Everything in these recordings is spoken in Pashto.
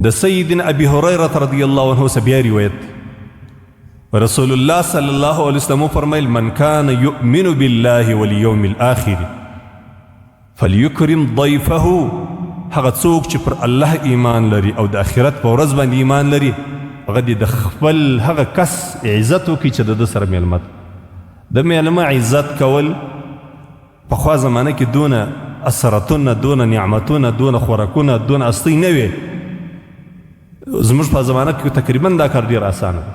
د سیدنا ابي هريره رضی الله عنه سے بیا روایت رسول الله صلی الله علیه وسلم فرمایل من کان یؤمن بالله والیوم الاخر فلیکرم ضیفه هغه څوک چې پر الله ایمان لري او د آخرت په ورځ باندې ایمان لري هغه د خپل هغه کس عزت وکړي چې د سره میلمه د میلمه عزت کول پخوا زمانه کې دونه اثرتونه دونه نعمتونه دونه خوراکونه دونه استی نه وي زموږ په زمانه کې تقریبا دا کار ډېر اسانه دی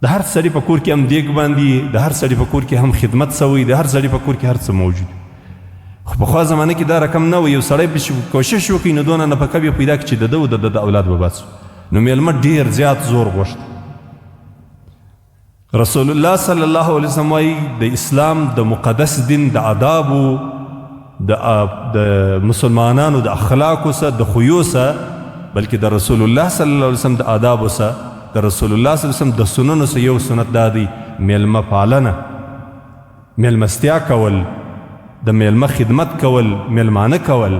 د هر سړي په کور کې هم دیګ باندې د هر سړي په کور کې هم خدمت سوی د هر سړي په کور کې هر څه موجود خو پخوا زمانه کې دا رقم نه و یو سړی به کوشش وکړي نو دونه نفقه به پیدا کړي چې د ده او د اولاد به بس نو میلمه ډېر زیات زور غوښت رسول الله صلی الله علیه وسلم وایي د اسلام د مقدس دین د آدابو د مسلمانانو د اخلاقو سره د خویو سره بلکې د رسول الله صلی الله علیه وسلم د آدابو سره د رسول الله صلی الله علیه وسلم د سننو سره یو سنت دا دی میلمه پالنه میلمستیا کول د میلمه خدمت کول میلمانه کول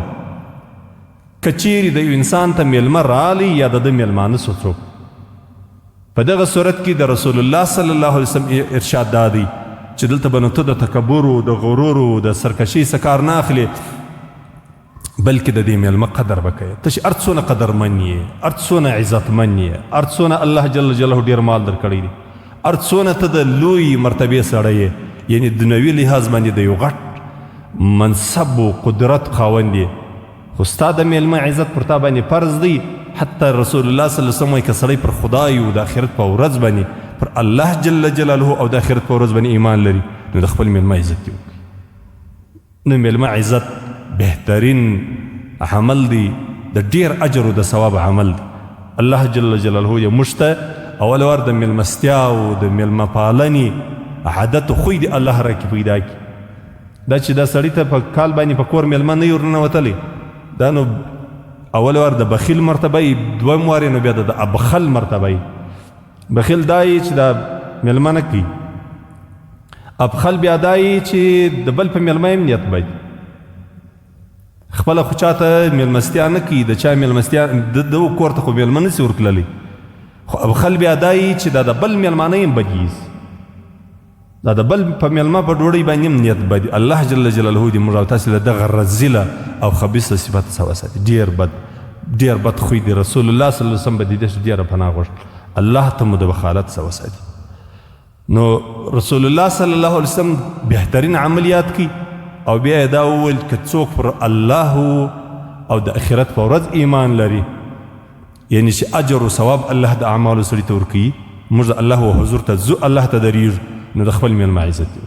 کچیری د یو انسان ته میلمه رالی یا د میلمانه څوک په دغه صورت کې د رسول الله صلی الله علیه وسلم ارشاد دا دی چې دلته به نو ته د تکبر او د غرور او د سرکشي څه کار نه اخلې بلکې د دې میلمه قدر به کوې ته چې هر څونه قدرمن یې هر څونه عزتمن یې هر څونه الله جل جلاله ډېر مال درکړی دی هر څونه ته د لوی مرتبې سړی یې یعنې دنیوي لحاظ باندې د یو غټ منصب و قدرت خاوند یې خو ستا د میلمه عزت پر تا باندې فرض دی حتی رسول الله صلی الله علیه وسلم وایي که سړی پر خدای او د آخرت په ورځ باندې پر الله جل جلاله او د آخرت په ورځ باندې ایمان لري نو د خپل میلمه عزت یې وکړي نو میلمه عزت بهترین عمل دی د ډېر اجر او د ثواب عمل دی الله جل جلاله یې موږ ته اول ور د میلمستیا او د میلمه پالنې عادت خوی دی الله راکې پیدا کړي دا چې دا سړی ته په کال باندې په کور میلمه نه یې ورننوتلی دا نو اول ور د بخیل مرتبه یې دویم وار نو بیا د ابخل مرتبه یې بخیل دا یې چې دا میلمه نه کوي ابخل بیا دا یې چې د بل په میلمه یې نیت باید خپله خو چاته میلمستیا نه کوي د چا میلمستیا د کور ته خو میلمه نسي ورتللی خو ابخل بیا دا یې چې دا د بل میلمانه یې بدیز دا د بل په میلمه په ډوډۍ باندې هم نیت بدي الله جل جلاله دې موږ او تاسې له دغه رذیله او خبیثه صفت څخه وساتي ډېر بد خوی دی رسول الله صلی الله علیه وسلم به د دې ډېره پناه غوښت الله ته مو د بخالت څخه وساتي نو رسول الله صلی الله علیه وسلم بهترین عملیات کی او بیا یې دا وویل که څوک پر الله او د آخرت په ورځ ایمان لري یعنی چې اجر و ثواب الله د اعمالو سړي ته ورکوي موږ د الله و حضور ته ځو الله ته درېږو نو د خپل میلمه عزت